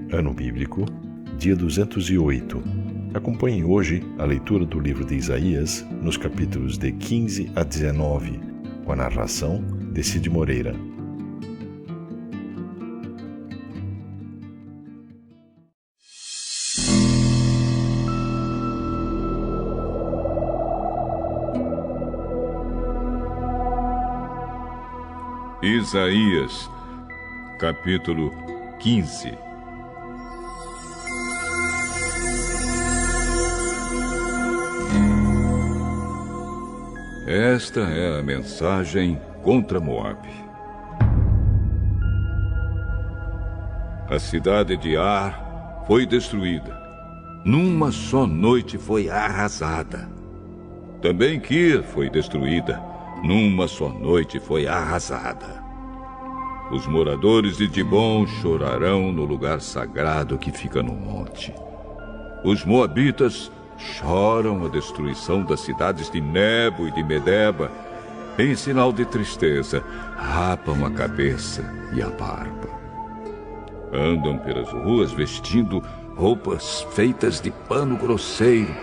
Ano Bíblico, dia 208. Acompanhe hoje a leitura do livro de Isaías, nos capítulos de 15 a 19, com a narração de Cid Moreira. Isaías, capítulo 15. Esta é a mensagem contra Moabe. A cidade de Ar foi destruída. Numa só noite foi arrasada. Também Kir foi destruída. Numa só noite foi arrasada. Os moradores de Dibom chorarão no lugar sagrado que fica no monte. Os moabitas choram a destruição das cidades de Nebo e de Medeba. Em sinal de tristeza, rapam a cabeça e a barba. Andam pelas ruas vestindo roupas feitas de pano grosseiro.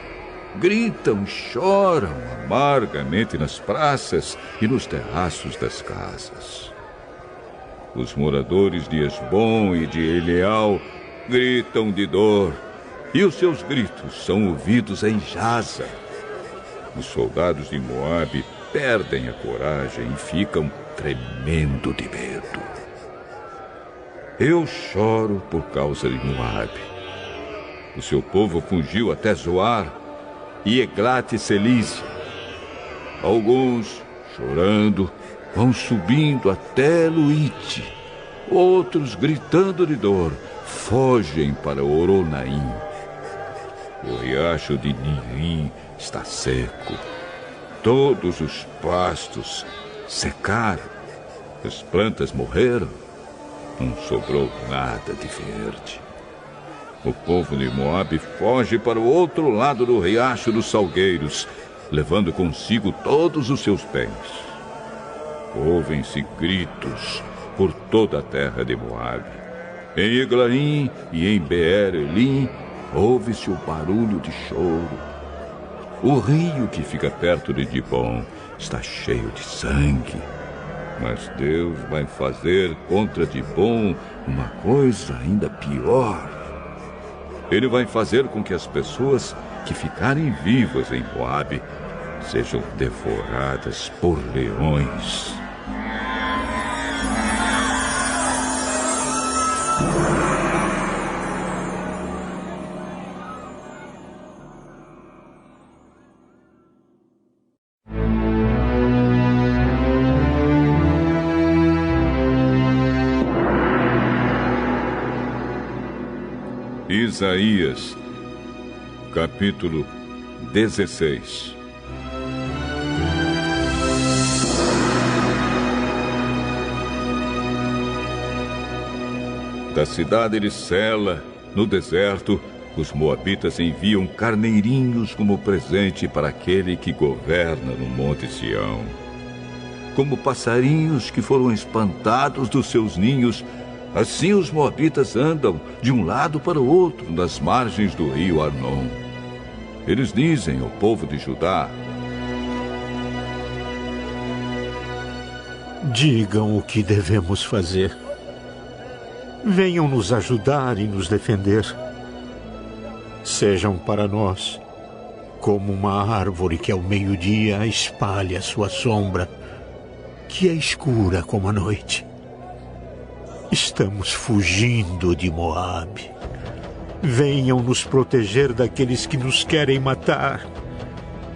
Gritam e choram amargamente nas praças e nos terraços das casas. Os moradores de Esbom e de Eleal gritam de dor, e os seus gritos são ouvidos em Jaza. Os soldados de Moabe perdem a coragem e ficam tremendo de medo. Eu choro por causa de Moabe. O seu povo fugiu até Zoar e Eglat-Selícia. Alguns, chorando, vão subindo até Luíte. Outros, gritando de dor, fogem para Oronaim. O riacho de Nirim está seco. Todos os pastos secaram. As plantas morreram. Não sobrou nada de verde. O povo de Moabe foge para o outro lado do riacho dos salgueiros, levando consigo todos os seus bens. Ouvem-se gritos por toda a terra de Moabe. Em Eglaim e em Beer-Elim, ouve-se o barulho de choro. O rio que fica perto de Dibom está cheio de sangue. Mas Deus vai fazer contra Dibom uma coisa ainda pior. Ele vai fazer com que as pessoas que ficarem vivas em Moabe sejam devoradas por leões. Isaías, capítulo 16. Da cidade de Sela, no deserto, os moabitas enviam carneirinhos como presente para aquele que governa no Monte Sião. Como passarinhos que foram espantados dos seus ninhos, assim os moabitas andam de um lado para o outro nas margens do rio Arnon. Eles dizem ao povo de Judá: digam o que devemos fazer. Venham nos ajudar e nos defender. Sejam para nós como uma árvore que ao meio-dia espalha sua sombra, que é escura como a noite. Estamos fugindo de Moabe. Venham nos proteger daqueles que nos querem matar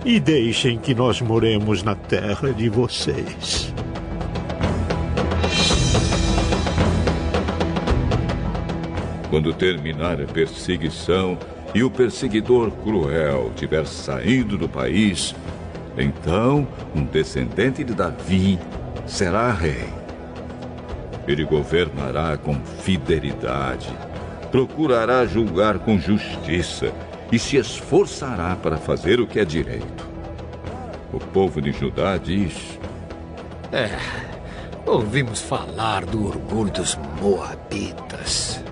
e deixem que nós moremos na terra de vocês. Quando terminar a perseguição e o perseguidor cruel tiver saído do país, então um descendente de Davi será rei. Ele governará com fidelidade, procurará julgar com justiça e se esforçará para fazer o que é direito. O povo de Judá diz: ouvimos falar do orgulho dos moabitas.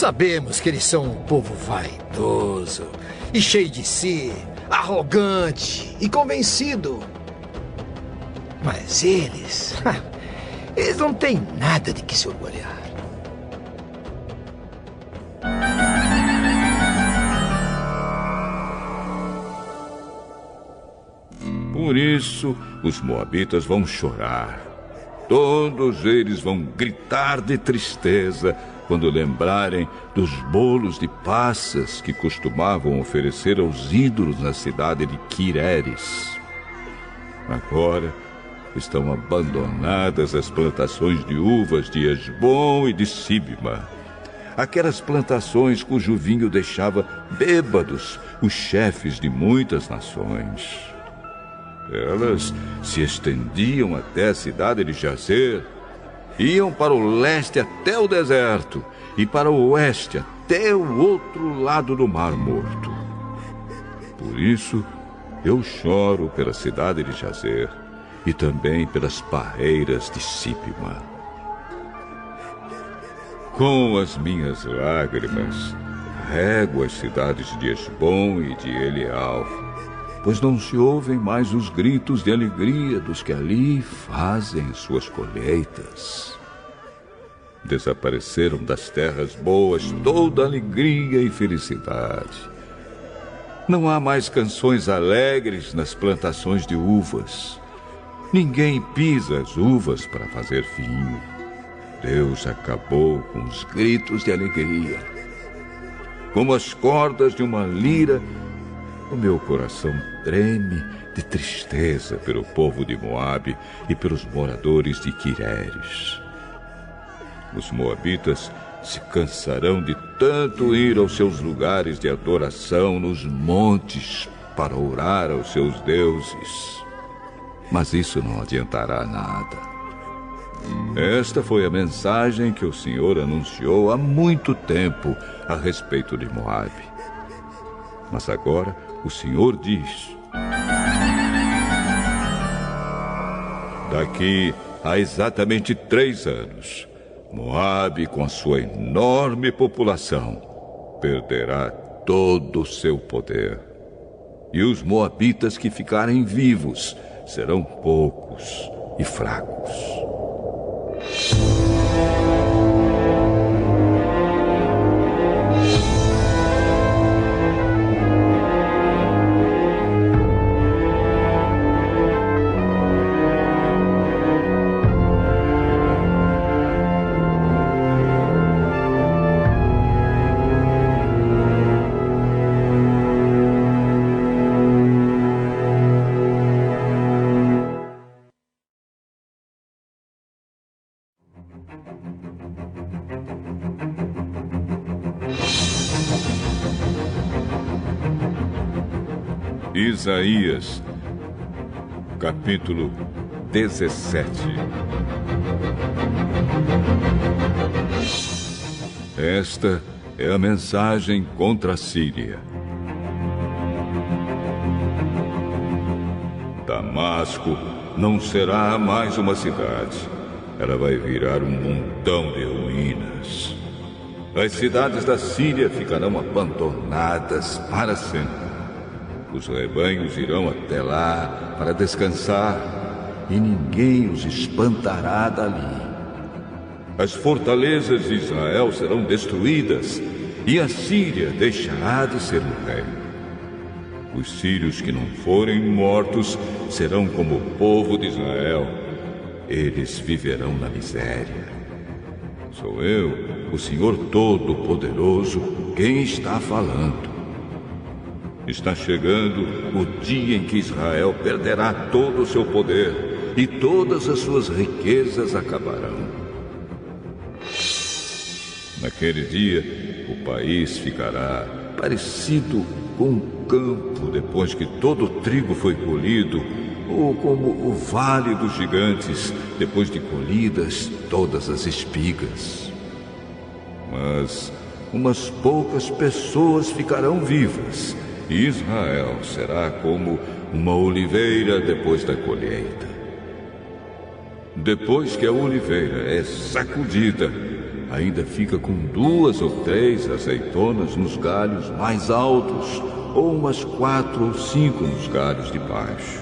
Sabemos que eles são um povo vaidoso e cheio de si, arrogante e convencido. Mas eles não têm nada de que se orgulhar. Por isso, os moabitas vão chorar. Todos eles vão gritar de tristeza quando lembrarem dos bolos de passas que costumavam oferecer aos ídolos na cidade de Quireres. Agora estão abandonadas as plantações de uvas de Hesbom e de Sibma. Aquelas plantações cujo vinho deixava bêbados os chefes de muitas nações. Elas se estendiam até a cidade de Jazer, iam para o leste até o deserto e para o oeste até o outro lado do Mar Morto. Por isso, eu choro pela cidade de Jazer e também pelas parreiras de Sibma. Com as minhas lágrimas, rego as cidades de Hesbom e de Eleal, pois não se ouvem mais os gritos de alegria dos que ali fazem suas colheitas. Desapareceram das terras boas toda alegria e felicidade. Não há mais canções alegres nas plantações de uvas. Ninguém pisa as uvas para fazer vinho. Deus acabou com os gritos de alegria. Como as cordas de uma lira, o meu coração treme de tristeza pelo povo de Moabe e pelos moradores de Quireres. Os moabitas se cansarão de tanto ir aos seus lugares de adoração nos montes para orar aos seus deuses. Mas isso não adiantará nada. Esta foi a mensagem que o Senhor anunciou há muito tempo a respeito de Moabe. Mas agora o Senhor diz: daqui a exatamente 3 anos, Moabe, com a sua enorme população, perderá todo o seu poder. E os moabitas que ficarem vivos serão poucos e fracos. Isaías, capítulo 17. Esta é a mensagem contra a Síria. Damasco não será mais uma cidade. Ela vai virar um montão de ruínas. As cidades da Síria ficarão abandonadas para sempre. Os rebanhos irão até lá para descansar e ninguém os espantará dali. As fortalezas de Israel serão destruídas e a Síria deixará de ser um reino. Os sírios que não forem mortos serão como o povo de Israel. Eles viverão na miséria. Sou eu, o Senhor Todo-Poderoso, quem está falando. Está chegando o dia em que Israel perderá todo o seu poder e todas as suas riquezas acabarão. Naquele dia, o país ficará parecido com um campo depois que todo o trigo foi colhido, ou como o vale dos gigantes depois de colhidas todas as espigas. Mas umas poucas pessoas ficarão vivas. Israel será como uma oliveira depois da colheita. Depois que a oliveira é sacudida, ainda fica com 2 ou 3 azeitonas nos galhos mais altos, ou umas 4 ou 5 nos galhos de baixo.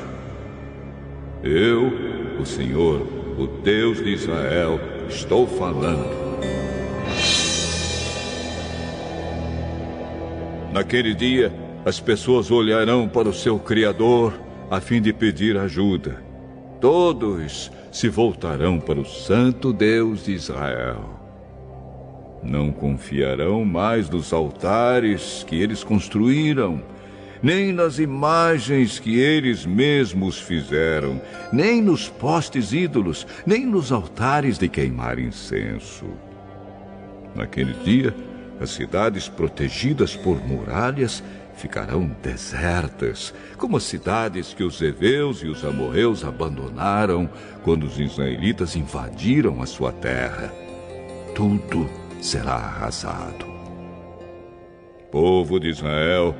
Eu, o Senhor, o Deus de Israel, estou falando. Naquele dia, as pessoas olharão para o seu Criador a fim de pedir ajuda. Todos se voltarão para o Santo Deus de Israel. Não confiarão mais nos altares que eles construíram, nem nas imagens que eles mesmos fizeram, nem nos postes ídolos, nem nos altares de queimar incenso. Naquele dia, as cidades protegidas por muralhas ficarão desertas, como as cidades que os heveus e os amorreus abandonaram quando os israelitas invadiram a sua terra. Tudo será arrasado. Povo de Israel,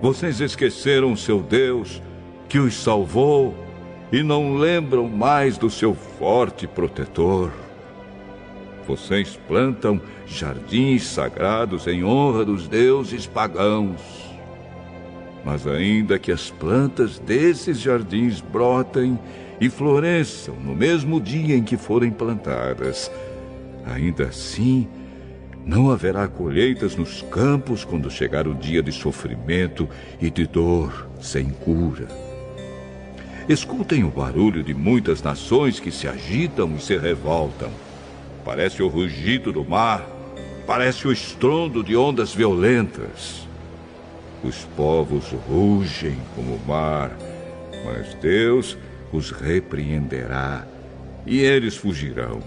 vocês esqueceram seu Deus, que os salvou, e não lembram mais do seu forte protetor. Vocês plantam jardins sagrados em honra dos deuses pagãos. Mas ainda que as plantas desses jardins brotem e floresçam no mesmo dia em que forem plantadas, ainda assim não haverá colheitas nos campos quando chegar o dia de sofrimento e de dor sem cura. Escutem o barulho de muitas nações que se agitam e se revoltam. Parece o rugido do mar, parece o estrondo de ondas violentas. Os povos rugem como o mar, mas Deus os repreenderá e eles fugirão.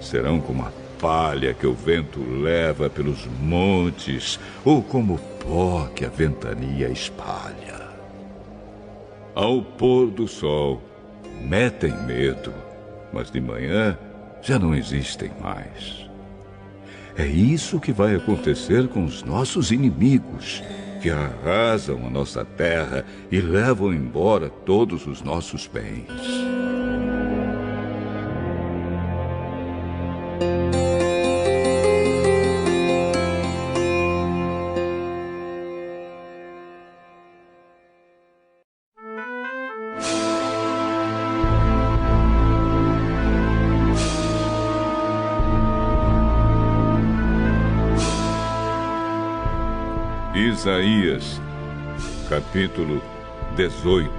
Serão como a palha que o vento leva pelos montes, ou como o pó que a ventania espalha. Ao pôr do sol, metem medo, mas de manhã já não existem mais. É isso que vai acontecer com os nossos inimigos, que arrasam a nossa terra e levam embora todos os nossos bens. Isaías, capítulo 18.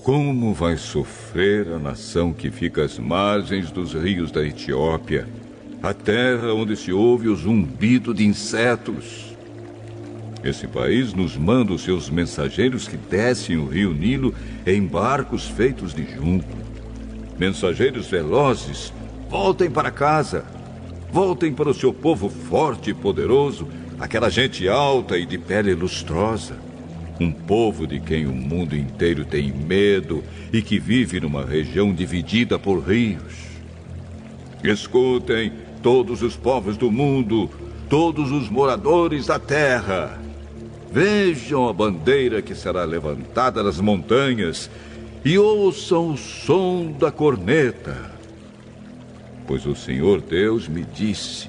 Como vai sofrer a nação que fica às margens dos rios da Etiópia, a terra onde se ouve o zumbido de insetos? Esse país nos manda os seus mensageiros que descem o rio Nilo em barcos feitos de junco. Mensageiros velozes, voltem para casa. Voltem para o seu povo forte e poderoso, aquela gente alta e de pele lustrosa. Um povo de quem o mundo inteiro tem medo e que vive numa região dividida por rios. Escutem, todos os povos do mundo, todos os moradores da terra. Vejam a bandeira que será levantada nas montanhas e ouçam o som da corneta. Pois o Senhor Deus me disse: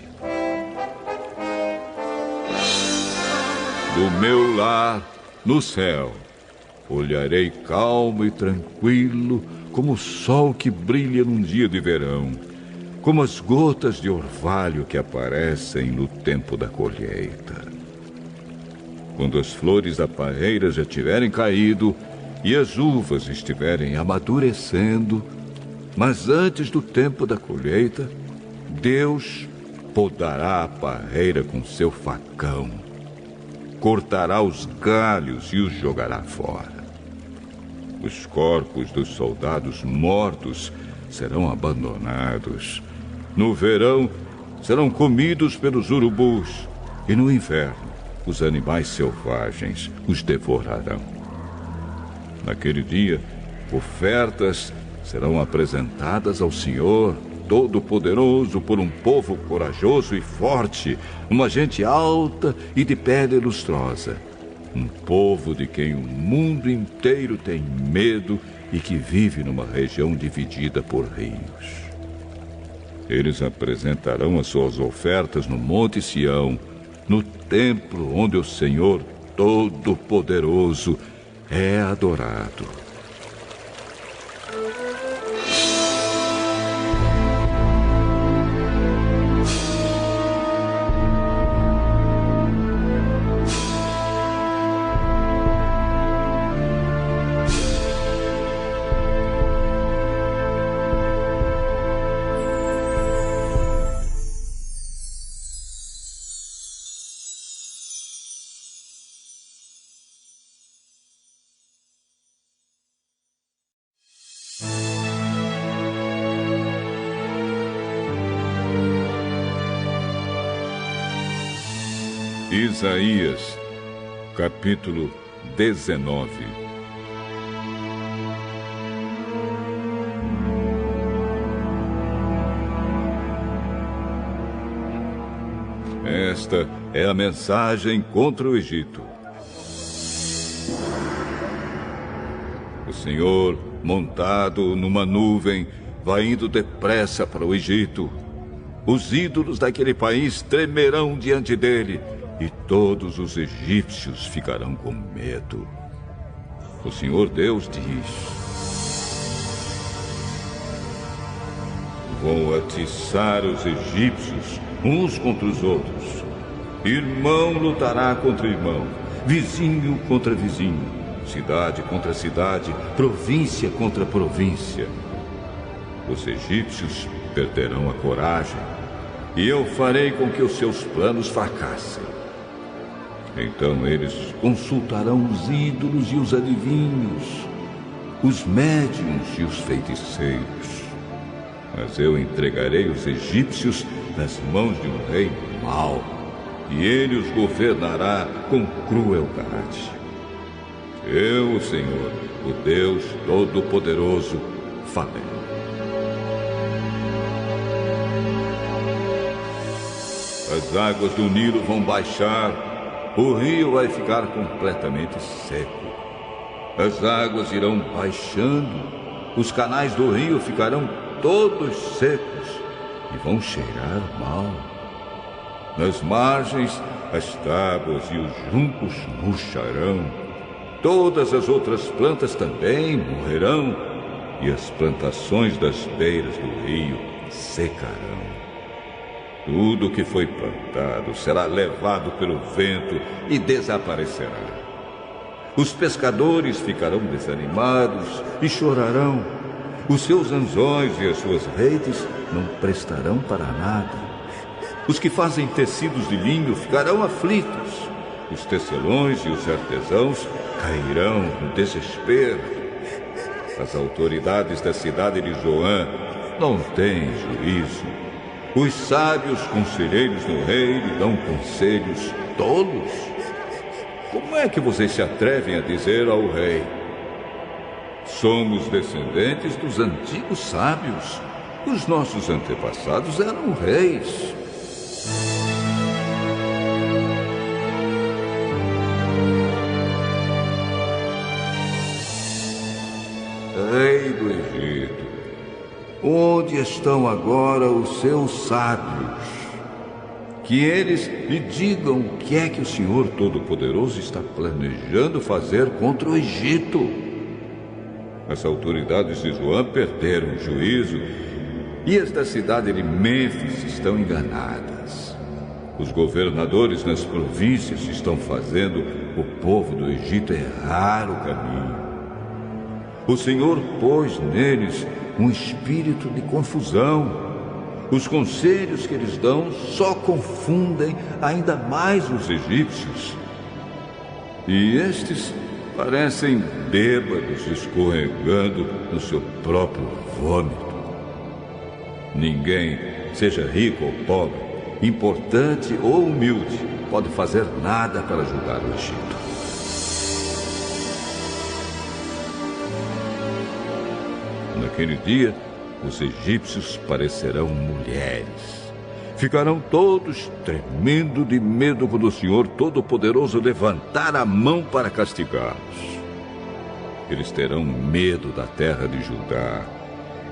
do meu lar, no céu, olharei calmo e tranquilo, como o sol que brilha num dia de verão, como as gotas de orvalho que aparecem no tempo da colheita. Quando as flores da parreira já tiverem caído e as uvas estiverem amadurecendo, mas antes do tempo da colheita, Deus podará a parreira com seu facão, cortará os galhos e os jogará fora. Os corpos dos soldados mortos serão abandonados. No verão serão comidos pelos urubus, e no inverno os animais selvagens os devorarão. Naquele dia, ofertas serão apresentadas ao Senhor Todo-Poderoso por um povo corajoso e forte, uma gente alta e de pele lustrosa. Um povo de quem o mundo inteiro tem medo e que vive numa região dividida por rios. Eles apresentarão as suas ofertas no Monte Sião, no templo onde o Senhor Todo-Poderoso é adorado. Isaías, capítulo 19. Esta é a mensagem contra o Egito. O Senhor, montado numa nuvem, vai indo depressa para o Egito. Os ídolos daquele país tremerão diante dele, e todos os egípcios ficarão com medo. O Senhor Deus diz: vou atiçar os egípcios uns contra os outros. Irmão lutará contra irmão, vizinho contra vizinho, cidade contra cidade, província contra província. Os egípcios perderão a coragem, e eu farei com que os seus planos fracassem. Então eles consultarão os ídolos e os adivinhos, os médiuns e os feiticeiros. Mas eu entregarei os egípcios nas mãos de um rei mau, e ele os governará com crueldade. Eu, o Senhor, o Deus Todo-Poderoso, falei. As águas do Nilo vão baixar, o rio vai ficar completamente seco. As águas irão baixando, os canais do rio ficarão todos secos e vão cheirar mal. Nas margens, as tábuas e os juncos murcharão. Todas as outras plantas também morrerão, e as plantações das beiras do rio secarão. Tudo que foi plantado será levado pelo vento e desaparecerá. Os pescadores ficarão desanimados e chorarão. Os seus anzóis e as suas redes não prestarão para nada. Os que fazem tecidos de linho ficarão aflitos. Os tecelões e os artesãos cairão no desespero. As autoridades da cidade de Zoan não têm juízo. Os sábios conselheiros do rei lhe dão conselhos tolos. Como é que vocês se atrevem a dizer ao rei: somos descendentes dos antigos sábios. Os nossos antepassados eram reis. Rei do Egito, onde estão agora os seus sábios? Que eles lhe digam o que é que o Senhor Todo-Poderoso está planejando fazer contra o Egito. As autoridades de Zoan perderam o juízo e as da cidade de Mênfis estão enganadas. Os governadores nas províncias estão fazendo o povo do Egito errar o caminho. O Senhor pôs neles um espírito de confusão. Os conselhos que eles dão só confundem ainda mais os egípcios. E estes parecem bêbados escorregando no seu próprio vômito. Ninguém, seja rico ou pobre, importante ou humilde, pode fazer nada para ajudar o Egito. Naquele dia, os egípcios parecerão mulheres. Ficarão todos tremendo de medo quando o Senhor Todo-Poderoso levantar a mão para castigá-los. Eles terão medo da terra de Judá,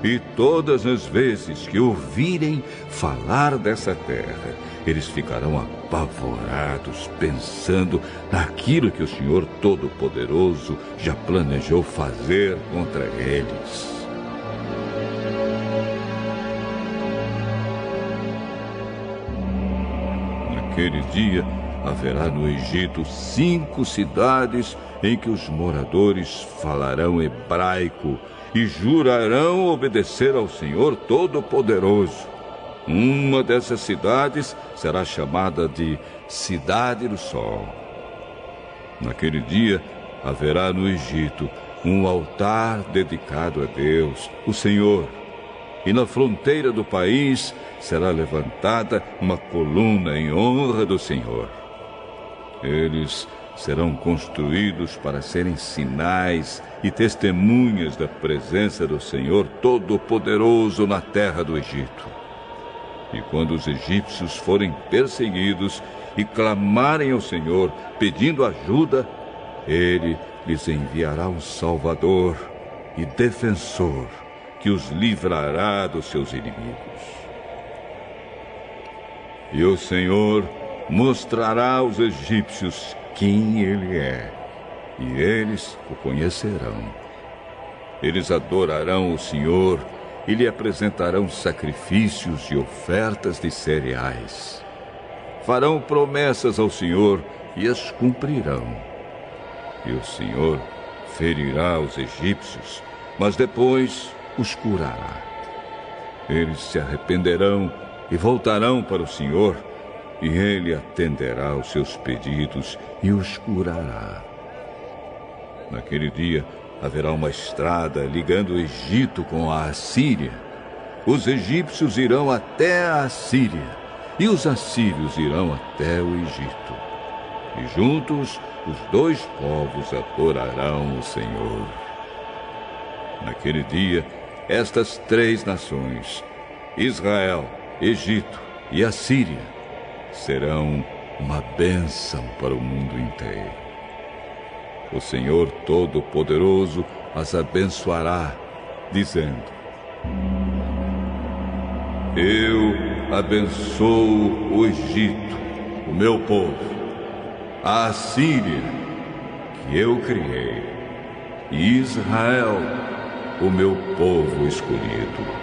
e todas as vezes que ouvirem falar dessa terra, eles ficarão apavorados, pensando naquilo que o Senhor Todo-Poderoso já planejou fazer contra eles. Naquele dia, haverá no Egito 5 cidades em que os moradores falarão hebraico e jurarão obedecer ao Senhor Todo-Poderoso. Uma dessas cidades será chamada de Cidade do Sol. Naquele dia, haverá no Egito um altar dedicado a Deus, o Senhor, e na fronteira do país será levantada uma coluna em honra do Senhor. Eles serão construídos para serem sinais e testemunhas da presença do Senhor Todo-Poderoso na terra do Egito. E quando os egípcios forem perseguidos e clamarem ao Senhor pedindo ajuda, Ele lhes enviará um Salvador e defensor que os livrará dos seus inimigos. E o Senhor mostrará aos egípcios quem Ele é, e eles o conhecerão. Eles adorarão o Senhor e lhe apresentarão sacrifícios e ofertas de cereais. Farão promessas ao Senhor e as cumprirão. E o Senhor ferirá os egípcios, mas depois os curará. Eles se arrependerão e voltarão para o Senhor, e Ele atenderá aos seus pedidos e os curará. Naquele dia haverá uma estrada ligando o Egito com a Assíria. Os egípcios irão até a Assíria, e os assírios irão até o Egito. E juntos os 2 povos adorarão o Senhor. Naquele dia, estas 3 nações, Israel, Egito e Assíria, serão uma bênção para o mundo inteiro. O Senhor Todo-Poderoso as abençoará, dizendo: Eu abençoo o Egito, o meu povo, a Assíria, que eu criei, e Israel, o meu povo escolhido.